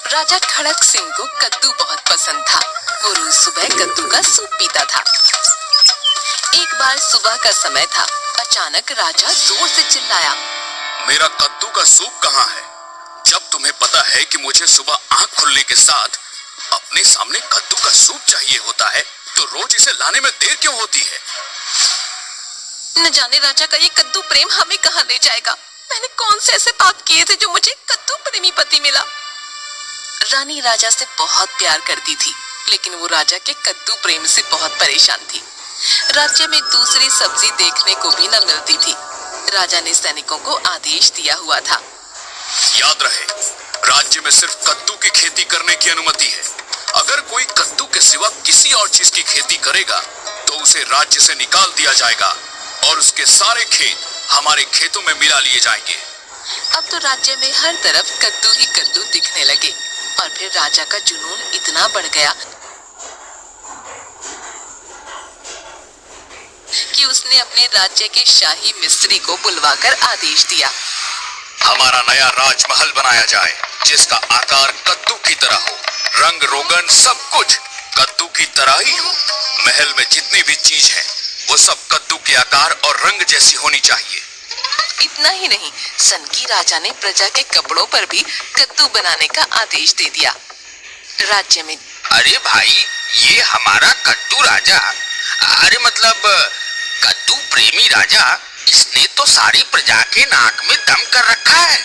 राजा खड़क सिंह को कद्दू बहुत पसंद था। वो रोज सुबह कद्दू का सूप पीता था। एक बार सुबह का समय था। अचानक राजा जोर से चिल्लाया, मेरा कद्दू का सूप कहाँ है? जब तुम्हें पता है कि मुझे सुबह आंख खुलने के साथ अपने सामने कद्दू का सूप चाहिए होता है, तो रोज इसे लाने में देर क्यों होती है? न जाने राजा का ये कद्दू प्रेम हमें कहाँ ले जाएगा। मैंने कौन से ऐसे पाप किए थे जो मुझे कद्दू प्रेमी पति मिला। रानी राजा से बहुत प्यार करती थी, लेकिन वो राजा के कद्दू प्रेम से बहुत परेशान थी। राज्य में दूसरी सब्जी देखने को भी न मिलती थी। राजा ने सैनिकों को आदेश दिया हुआ था, याद रहे, राज्य में सिर्फ कद्दू की खेती करने की अनुमति है। अगर कोई कद्दू के सिवा किसी और चीज की खेती करेगा तो उसे राज्य से निकाल दिया जाएगा और उसके सारे खेत हमारे खेतों में मिला लिए जाएंगे। अब तो राज्य में हर तरफ कद्दू ही कद्दू दिखने लगे और फिर राजा का जुनून इतना बढ़ गया कि उसने अपने राज्य के शाही मिस्त्री को बुलवाकर आदेश दिया, हमारा नया राजमहल बनाया जाए जिसका आकार कद्दू की तरह हो, रंग रोगन सब कुछ कद्दू की तरह ही हो। महल में जितनी भी चीज है वो सब कद्दू के आकार और रंग जैसी होनी चाहिए। इतना ही नहीं, सनकी राजा ने प्रजा के कपड़ों पर भी कद्दू बनाने का आदेश दे दिया। राज्य में अरे भाई, ये हमारा कद्दू राजा, अरे मतलब कद्दू प्रेमी राजा, इसने तो सारी प्रजा के नाक में दम कर रखा है।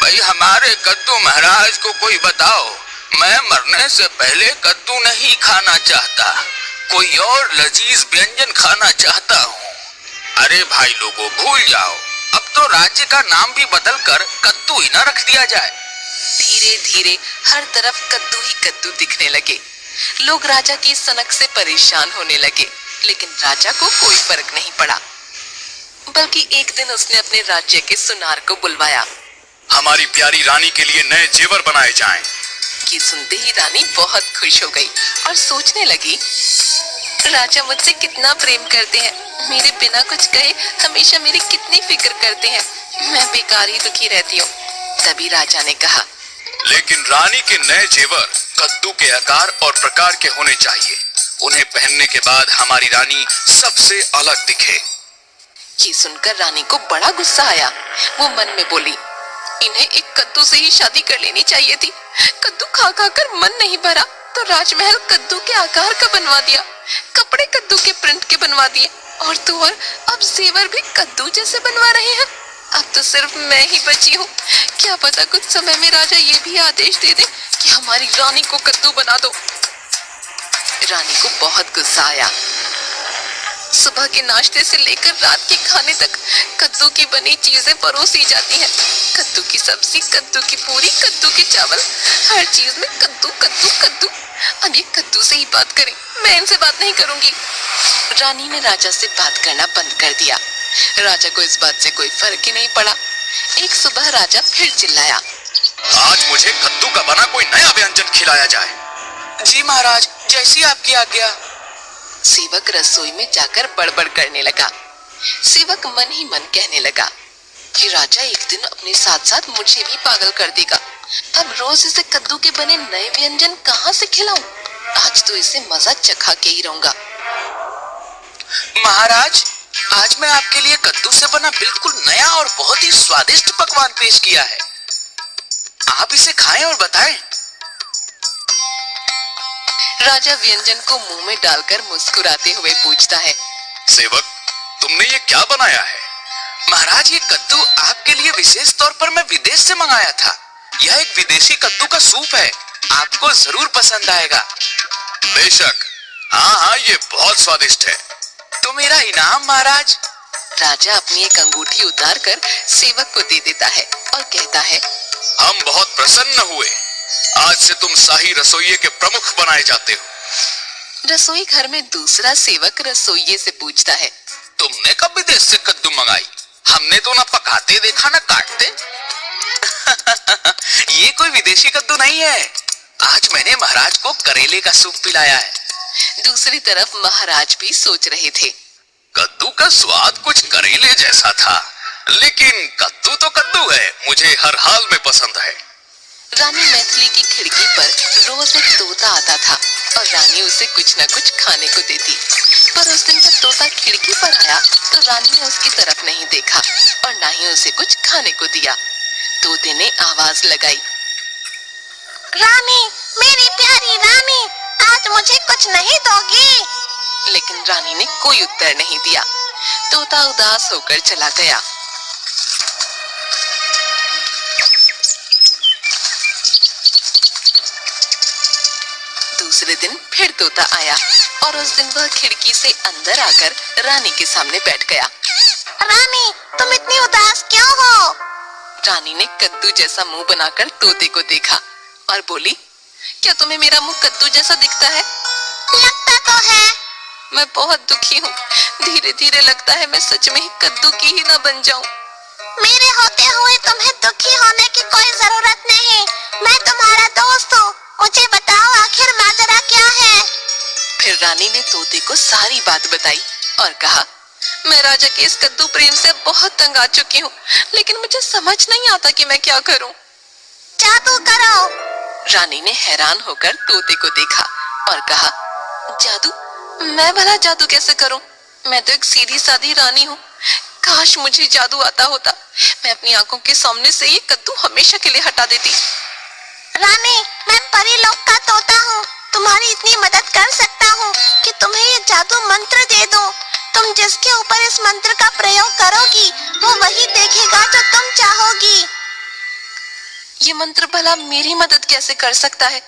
भाई हमारे कद्दू महाराज को कोई बताओ, मैं मरने से पहले कद्दू नहीं खाना चाहता, कोई और लजीज व्यंजन खाना चाहता हूँ। अरे भाई लोगों, भूल जाओ, अब तो राज्य का नाम भी बदलकर कद्दू ही ना रख दिया जाए। धीरे धीरे हर तरफ कद्दू ही कद्दू दिखने लगे। लोग राजा की सनक से परेशान होने लगे, लेकिन राजा को कोई फर्क नहीं पड़ा। बल्कि एक दिन उसने अपने राज्य के सुनार को बुलवाया। हमारी प्यारी रानी के लिए नए जेवर बनाए जाएं। कि सुनते ही रानी बहुत खुश हो गई और सोचने लगी, राजा मुझसे कितना प्रेम करते हैं, मेरे बिना कुछ कहे हमेशा मेरी कितनी फिक्र करते हैं, मैं बेकार ही दुखी रहती हूँ। तभी राजा ने कहा, लेकिन रानी के नए जेवर कद्दू के आकार और प्रकार के होने चाहिए। उन्हें पहनने के बाद हमारी रानी सबसे अलग दिखे। ये सुनकर रानी को बड़ा गुस्सा आया। वो मन में बोली, इन्हें एक कद्दू से ही शादी कर लेनी चाहिए थी। कद्दू खा खा कर मन नहीं भरा तो राजमहल कद्दू के आकार का बनवा दिया, कपड़े कद्दू के प्रिंट के बनवा दिए, और तो और अब जेवर भी कद्दू जैसे बनवा रहे हैं। अब तो सिर्फ मैं ही बची हूँ। क्या पता कुछ समय में राजा ये भी आदेश दे दे कि हमारी रानी को कद्दू बना दो। रानी को बहुत गुस्सा आया। सुबह के नाश्ते से लेकर रात के खाने तक कद्दू की बनी चीजें परोसी जाती हैं। कद्दू की सब्जी, कद्दू की पूरी, कद्दू के चावल, हर चीज में कद्दू कद्दू कद्दू। अब ये कद्दू से ही बात करें, मैं इनसे बात नहीं करूंगी। रानी ने राजा से बात करना बंद कर दिया। राजा को इस बात से कोई फर्क ही नहीं पड़ा। एक सुबह राजा फिर चिल्लाया, आज मुझे कद्दू का बना कोई नया व्यंजन खिलाया जाए। जी महाराज, जैसी आपकी आज्ञा। सेवक रसोई में जाकर बड़बड़ करने लगा। सेवक मन ही मन कहने लगा कि राजा एक दिन अपने साथ साथ मुझे भी पागल कर देगा। अब रोज इसे कद्दू के बने नए व्यंजन कहाँ से खिलाऊं? आज तो इसे मजा चखा के ही रहूंगा। महाराज, आज मैं आपके लिए कद्दू से बना बिल्कुल नया और बहुत ही स्वादिष्ट पकवान पेश किया है। आप इसे खाएं और बताएं। राजा व्यंजन को मुंह में डालकर मुस्कुराते हुए पूछता है, सेवक, तुमने ये क्या बनाया है? महाराज, ये कद्दू आपके लिए विशेष तौर पर मैं विदेश से मंगाया था। यह एक विदेशी कद्दू का सूप है, आपको जरूर पसंद आएगा। बेशक, हाँ, ये बहुत स्वादिष्ट है। तो मेरा इनाम महाराज। राजा अपनी एक अंगूठी उतार कर सेवक को दे देता है और कहता है, हम बहुत प्रसन्न हुए। आज से तुम शाही रसोइये के प्रमुख बनाए जाते हो। रसोई घर में दूसरा सेवक रसोइये से पूछता है, तुमने कब विदेश से कद्दू मंगाई? हमने तो ना पकाते देखा ना काटते। ये कोई विदेशी कद्दू नहीं है, आज मैंने महाराज को करेले का सूप पिलाया है। दूसरी तरफ महाराज भी सोच रहे थे, कद्दू का स्वाद कुछ करेले जैसा था, लेकिन कद्दू तो कद्दू है, मुझे हर हाल में पसंद है। रानी मैथिली की खिड़की पर रोज एक तोता आता था और रानी उसे कुछ न कुछ खाने को देती। पर उस दिन जब तोता खिड़की पर आया तो रानी ने उसकी तरफ नहीं देखा और ना ही उसे कुछ खाने को दिया। तोते ने आवाज लगाई, रानी, मेरी प्यारी रानी, आज मुझे कुछ नहीं दोगी? लेकिन रानी ने कोई उत्तर नहीं दिया। तोता उदास होकर चला गया। दूसरे दिन फिर तोता आया और उस दिन वह खिड़की से अंदर आकर रानी के सामने बैठ गया। रानी, तुम इतनी उदास क्यों हो? रानी ने कद्दू जैसा मुंह बनाकर तोते को देखा और बोली, क्या तुम्हें मेरा मुंह कद्दू जैसा दिखता है? लगता तो है। मैं बहुत दुखी हूँ। धीरे धीरे लगता है मैं सच में ही कद्दू की ही ना बन जाऊं। मेरे होते हुए तुम्हें दुखी होने की कोई जरूरत नहीं। मैं तुम्हारा दोस्त हूँ। मुझे बताओ आखिर माजरा क्या है? फिर रानी ने तोते को सारी बात बताई और कहा, मैं राजा के इस कद्दू प्रेम से बहुत तंग आ चुकी हूँ, लेकिन मुझे समझ नहीं आता कि मैं क्या करूँ। जादू करो। रानी ने हैरान होकर तोते को देखा और कहा, जादू? मैं भला जादू कैसे करूं? मैं तो एक सीधी सादी रानी हूँ। काश मुझे जादू आता होता। मैं अपनी आंखों के सामने से ये कद्दू हमेशा के लिए हटा देती। रानी, मैं परी लोक का तोता हूँ। तुम्हारी इतनी मदद कर सकता हूँ कि तुम्हें ये जादू मंत्र दे दूँ। तुम जिसके ऊपर इस मंत्र का प्रयोग करोगी वो वही देखेगा जो तुम चाहोगी। ये मंत्र भला मेरी मदद कैसे कर सकता है?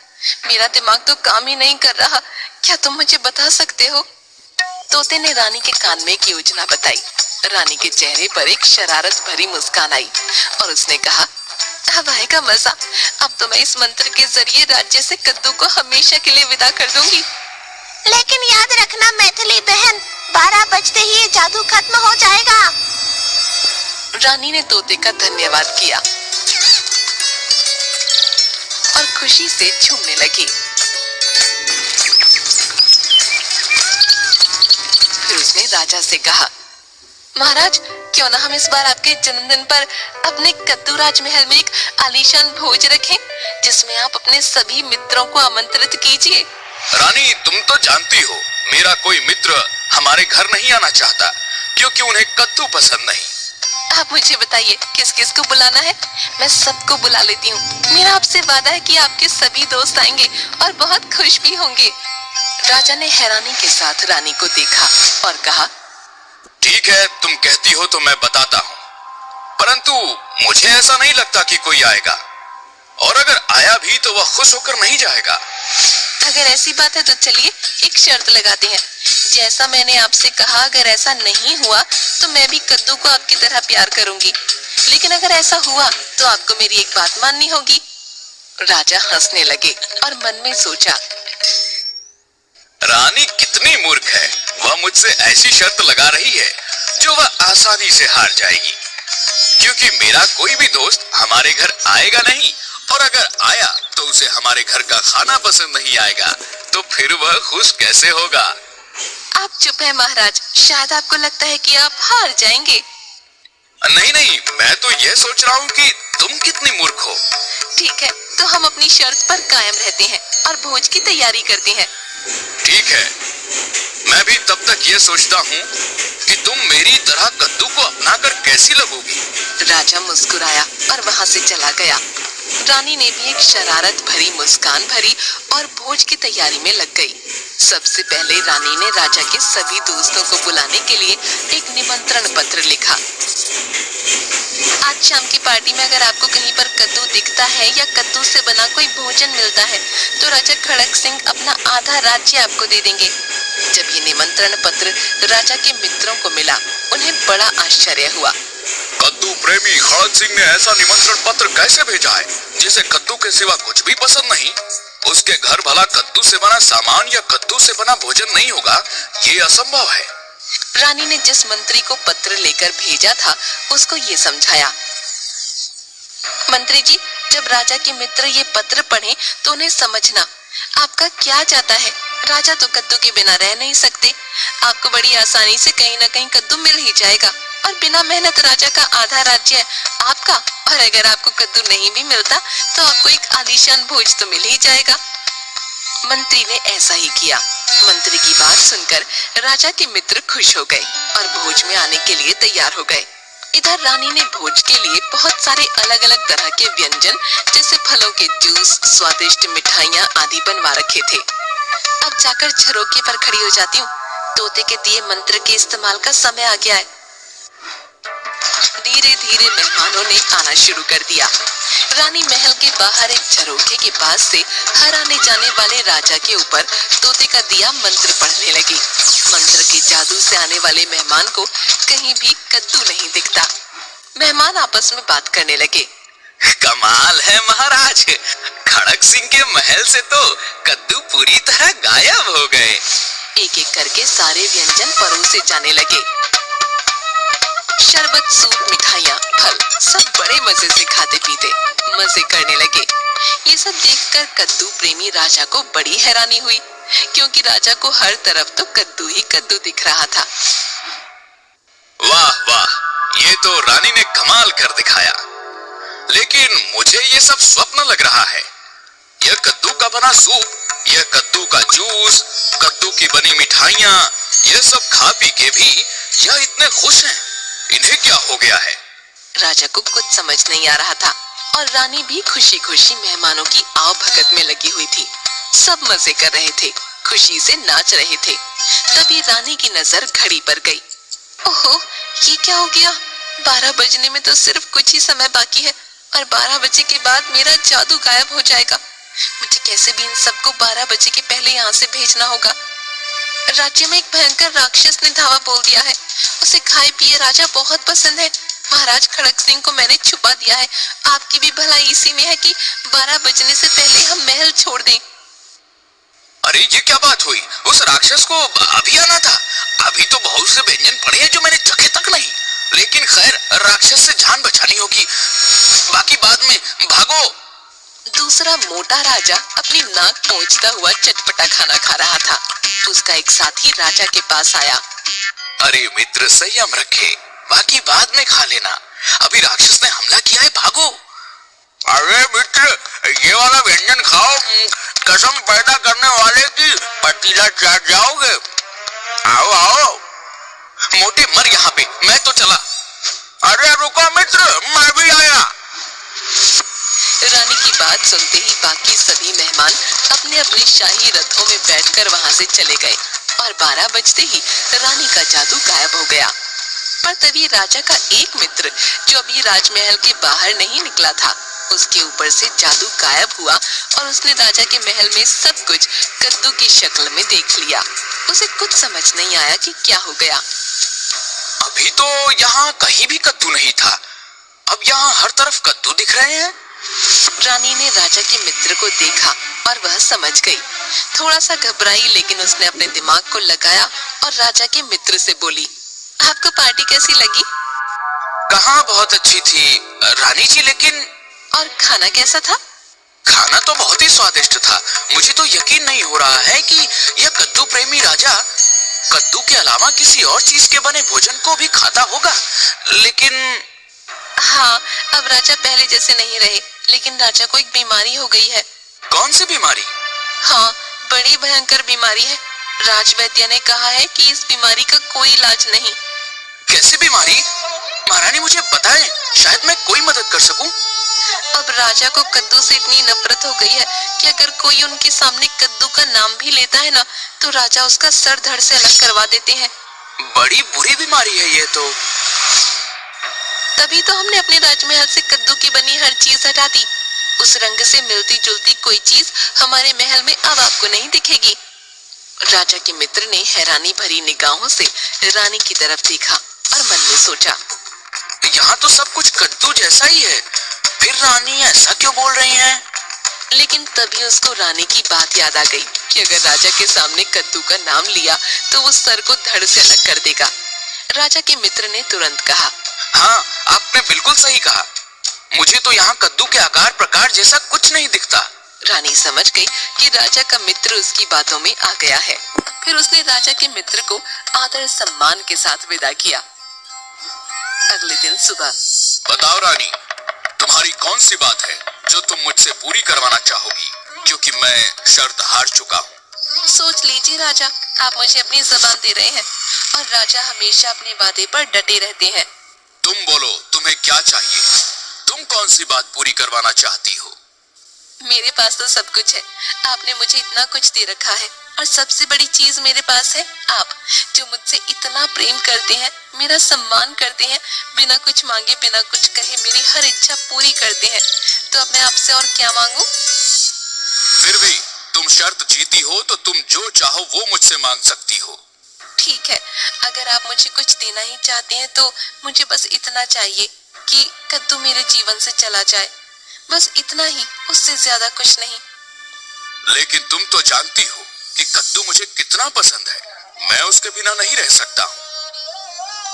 मेरा दिमाग तो काम ही नहीं कर रहा। क्या तुम मुझे बता सकते हो? तोते ने रानी के कान में एक योजना बताई। रानी के चेहरे पर एक शरारत भरी मुस्कान आई और उसने कहा, अब आएगा मजा। अब तो मैं इस मंत्र के जरिए राज्य से कद्दू को हमेशा के लिए विदा कर दूंगी। लेकिन याद रखना मैथिली बहन, 12 बजते ही ये जादू खत्म हो जाएगा। रानी ने तोते का धन्यवाद किया और खुशी से झूमने लगी। फिर उसने राजा से कहा, महाराज, क्यों ना हम इस बार आपके जन्मदिन पर अपने कद्दू राजमहल में एक आलीशान भोज रखें, जिसमें आप अपने सभी मित्रों को आमंत्रित कीजिए। रानी, तुम तो जानती हो मेरा कोई मित्र हमारे घर नहीं आना चाहता क्योंकि उन्हें कद्दू पसंद नहीं। आप मुझे बताइए किस किस को बुलाना है? मैं सबको बुला लेती हूँ। मेरा आपसे वादा है कि आपके सभी दोस्त आएंगे और बहुत खुश भी होंगे। राजा ने हैरानी के साथ रानी को देखा और कहा, ठीक है, तुम कहती हो तो मैं बताता हूँ, परंतु मुझे ऐसा नहीं लगता कि कोई आएगा, और अगर आया भी तो वह खुश होकर नहीं जाएगा। अगर ऐसी बात है तो चलिए एक शर्त लगाते हैं। जैसा मैंने आपसे कहा, अगर ऐसा नहीं हुआ तो मैं भी कद्दू को आपकी तरह प्यार करूंगी, लेकिन अगर ऐसा हुआ तो आपको मेरी एक बात माननी होगी। राजा हंसने लगे और मन में सोचा, रानी कितनी मूर्ख है, वह मुझसे ऐसी शर्त लगा रही है जो वह आसानी से हार जाएगी, क्योंकि मेरा कोई भी दोस्त हमारे घर आएगा नहीं, और अगर आया तो उसे हमारे घर का खाना पसंद नहीं आएगा, तो फिर वह खुश कैसे होगा? आप चुप हैं महाराज, शायद आपको लगता है कि आप हार जाएंगे। नहीं नहीं, मैं तो यह सोच रहा हूँ कि तुम कितनी मूर्ख हो। ठीक है, तो हम अपनी शर्त पर कायम रहते हैं और भोज की तैयारी करते हैं। ठीक है, मैं भी तब तक ये सोचता हूँ कि तुम मेरी तरह कद्दू को अपनाकर कैसी लगोगी। राजा मुस्कुराया और वहां से चला गया। रानी ने भी एक शरारत भरी मुस्कान भरी और भोज की तैयारी में लग गई। सबसे पहले रानी ने राजा के सभी दोस्तों को बुलाने के लिए एक निमंत्रण पत्र लिखा। आज शाम की पार्टी में अगर आपको कहीं पर कद्दू दिखता है या कद्दू से बना कोई भोजन मिलता है तो राजा खड़क सिंह अपना आधा राज्य आपको दे देंगे। जब ये निमंत्रण पत्र राजा के मित्रों को मिला, उन्हें बड़ा आश्चर्य हुआ। कद्दू प्रेमी खड़क सिंह ने ऐसा निमंत्रण पत्र कैसे भेजा है जिसे कद्दू के सिवा कुछ भी पसंद नहीं? उसके घर भला कद्दू से बना सामान या कद्दू से बना भोजन नहीं होगा, ये असंभव है। रानी ने जिस मंत्री को पत्र लेकर भेजा था उसको ये समझाया। मंत्री जी, जब राजा के मित्र ये पत्र पढ़े तो उन्हें समझना आपका क्या चाहता है। राजा तो कद्दू के बिना रह नहीं सकते। आपको बड़ी आसानी से कहीं न कहीं कद्दू मिल ही जाएगा। और बिना मेहनत राजा का आधा राज्य आपका, और अगर आपको कद्दू नहीं भी मिलता तो आपको एक आलीशान भोज तो मिल ही जाएगा। मंत्री ने ऐसा ही किया। मंत्री की बात सुनकर राजा के मित्र खुश हो गए और भोज में आने के लिए तैयार हो गए। इधर रानी ने भोज के लिए बहुत सारे अलग अलग तरह के व्यंजन जैसे फलों के जूस, स्वादिष्ट मिठाइयाँ आदि बनवा रखे थे। अब जाकर झरोखे पर खड़ी हो जाती हूँ, तोते के दिए मंत्र के इस्तेमाल का समय आ गया है। धीरे धीरे मेहमानों ने आना शुरू कर दिया। रानी महल के बाहर एक झरोखे के पास से हर आने जाने वाले राजा के ऊपर तोते का दिया मंत्र पढ़ने लगी। मंत्र के जादू से आने वाले मेहमान को कहीं भी कद्दू नहीं दिखता। मेहमान आपस में बात करने लगे। कमाल है महाराज, खड़क सिंह के महल से तो कद्दू पूरी तरह गायब हो गए। एक एक करके सारे व्यंजन परोसे जाने लगे। शरबत, सूप, मिठाइयाँ, फल सब बड़े मजे से खाते पीते मजे करने लगे। ये सब देखकर कद्दू प्रेमी राजा को बड़ी हैरानी हुई, क्योंकि राजा को हर तरफ तो कद्दू ही कद्दू दिख रहा था। वाह वाह, ये तो रानी ने कमाल कर दिखाया। लेकिन मुझे ये सब स्वप्न लग रहा है। यह कद्दू का बना सूप, यह कद्दू का जूस, कद्दू की बनी मिठाइयाँ, यह सब खा पी के भी यह इतने खुश हैं। इन्हें क्या हो गया है? राजा को कुछ समझ नहीं आ रहा था और रानी भी खुशी खुशी मेहमानों की आव भगत में लगी हुई थी। सब मजे कर रहे थे, खुशी से नाच रहे थे। तभी रानी की नजर घड़ी पर गई। ओहो, ये क्या हो गया? 12 बजने में तो सिर्फ कुछ ही समय बाकी है और 12 बजे के बाद मेरा जादू गायब हो जाएगा। मुझे कैसे भी इन सबको 12 बजे के पहले यहाँ से भेजना होगा। राज्य में एक भयंकर राक्षस ने धावा बोल दिया है। उसे खाए पिए राजा बहुत पसंद है। महाराज खड़क सिंह को मैंने छुपा दिया है। आपकी भी भलाई इसी में है कि 12 बजने से पहले हम महल छोड़ दें। अरे ये क्या बात हुई? उस राक्षस को अभी आना था। अभी तो बहुत से व्यंजन पड़े हैं जो मैंने चखे तक नहीं। लेकिन खैर, राक्षस से जान बचानी होगी, बाकी बाद में। भागो। दूसरा मोटा राजा अपनी नाक पोंछता हुआ चटपटा खाना खा रहा था। उसका एक साथी राजा के पास आया। अरे मित्र, संयम रखे, बाकी बाद में खा लेना। अभी राक्षस ने हमला किया है, भागो। अरे मित्र, ये वाला व्यंजन खाओ, कसम पैदा करने वाले की पतीला चाट जाओगे। आओ आओ। मोटे मर यहाँ पे, मैं तो चला। अरे रुको मित्र, मैं भी आया। रानी की बात सुनते ही बाकी सभी मेहमान अपने अपने शाही रथों में बैठकर वहां से चले गए और 12 बजते ही रानी का जादू गायब हो गया। पर तभी राजा का एक मित्र जो अभी राजमहल के बाहर नहीं निकला था, उसके ऊपर से जादू गायब हुआ और उसने राजा के महल में सब कुछ कद्दू की शक्ल में देख लिया। उसे कुछ समझ नहीं आया कि क्या हो गया। अभी तो यहाँ कहीं भी कद्दू नहीं था, अब यहाँ हर तरफ कद्दू दिख रहे हैं। रानी ने राजा के मित्र को देखा और वह समझ गई। थोड़ा सा घबराई, लेकिन उसने अपने दिमाग को लगाया और राजा के मित्र से बोली, आपको पार्टी कैसी लगी? कहाँ, बहुत अच्छी थी रानी जी। लेकिन और खाना कैसा था? खाना तो बहुत ही स्वादिष्ट था। मुझे तो यकीन नहीं हो रहा है कि यह कद्दू प्रेमी राजा कद्दू के अलावा किसी और चीज के बने भोजन को भी खाता होगा। लेकिन हाँ, अब राजा पहले जैसे नहीं रहे, लेकिन राजा को एक बीमारी हो गई है। कौन सी बीमारी? हाँ, बड़ी भयंकर बीमारी है। राजवैद्य ने कहा है कि इस बीमारी का कोई इलाज नहीं। कैसी बीमारी? महारानी मुझे बताएं, शायद मैं कोई मदद कर सकूं। अब राजा को कद्दू से इतनी नफरत हो गई है कि अगर कोई उनके सामने कद्दू का नाम भी लेता है ना, तो राजा उसका सर धड़ से अलग करवा देते हैं। बड़ी बुरी बीमारी है ये तो। तभी तो हमने अपने राजमहल से कद्दू की बनी हर चीज हटा दी। उस रंग से मिलती जुलती कोई चीज हमारे महल में अब आपको नहीं दिखेगी। राजा के मित्र ने हैरानी भरी निगाहों से रानी की तरफ देखा और मन में सोचा, यहाँ तो सब कुछ कद्दू जैसा ही है, फिर रानी ऐसा क्यों बोल रही हैं? लेकिन तभी उसको रानी की बात याद आ गई कि अगर राजा के सामने कद्दू का नाम लिया तो वो सर को धड़ से अलग कर देगा। राजा के मित्र ने तुरंत कहा, हाँ, आपने बिल्कुल सही कहा। मुझे तो यहाँ कद्दू के आकार प्रकार जैसा कुछ नहीं दिखता। रानी समझ गई कि राजा का मित्र उसकी बातों में आ गया है। फिर उसने राजा के मित्र को आदर सम्मान के साथ विदा किया। अगले दिन सुबह। बताओ रानी, तुम्हारी कौन सी बात है जो तुम मुझसे पूरी करवाना चाहोगी, क्योंकि मैं शर्त हार चुका हूँ। सोच लीजिए राजा, आप मुझे अपनी जबान दे रहे हैं और राजा हमेशा अपने वादे पर डटे रहते हैं। तुम बोलो, तुम्हें क्या चाहिए? तुम कौन सी बात पूरी करवाना चाहती हो? मेरे पास तो सब कुछ है। आपने मुझे इतना कुछ दे रखा है और सबसे बड़ी चीज मेरे पास है आप, जो मुझसे इतना प्रेम करते हैं, मेरा सम्मान करते हैं, बिना कुछ मांगे बिना कुछ कहे मेरी हर इच्छा पूरी करते हैं। तो अब मैं आपसे और क्या मांगू? फिर भी तुम शर्त जीती हो तो तुम जो चाहो वो मुझसे मांग सकती हो। ठीक है, अगर आप मुझे कुछ देना ही चाहते हैं तो मुझे बस इतना चाहिए कि कद्दू मेरे जीवन से चला जाए, बस इतना ही, उससे ज्यादा कुछ नहीं। लेकिन तुम तो जानती हो कि कद्दू मुझे कितना पसंद है, मैं उसके बिना नहीं रह सकता हूँ।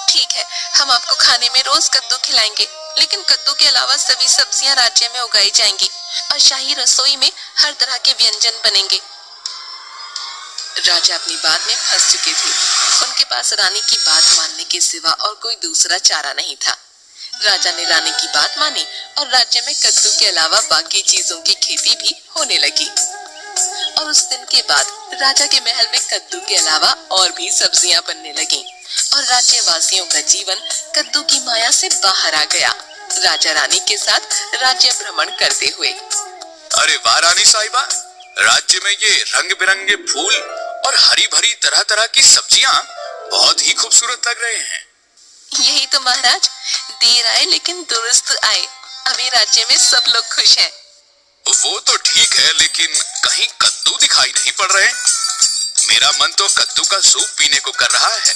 ठीक है, हम आपको खाने में रोज कद्दू खिलाएंगे, लेकिन कद्दू के अलावा सभी सब्जियां राज्य में उगाई जाएंगी और शाही रसोई में हर तरह के व्यंजन बनेंगे। राजा अपनी बात में फंस चुके थे। उनके पास रानी की बात मानने के सिवा और कोई दूसरा चारा नहीं था। राजा ने रानी की बात मानी और राज्य में कद्दू के अलावा बाकी चीजों की खेती भी होने लगी। और उस दिन के बाद राजा के महल में कद्दू के अलावा और भी सब्जियां बनने लगी और राज्यवासियों का जीवन कद्दू की माया से बाहर आ गया, राजा रानी के साथ राज्य भ्रमण करते हुए। अरे वाह रानी साहिबा, राज्य में ये रंग बिरंगे फूल और हरी भरी तरह तरह की सब्जियां बहुत ही खूबसूरत लग रहे हैं। यही तो महाराज, देर आए लेकिन दुरुस्त आए। अभी राज्य में सब लोग खुश हैं। वो तो ठीक है, लेकिन कहीं कद्दू दिखाई नहीं पड़ रहे। मेरा मन तो कद्दू का सूप पीने को कर रहा है।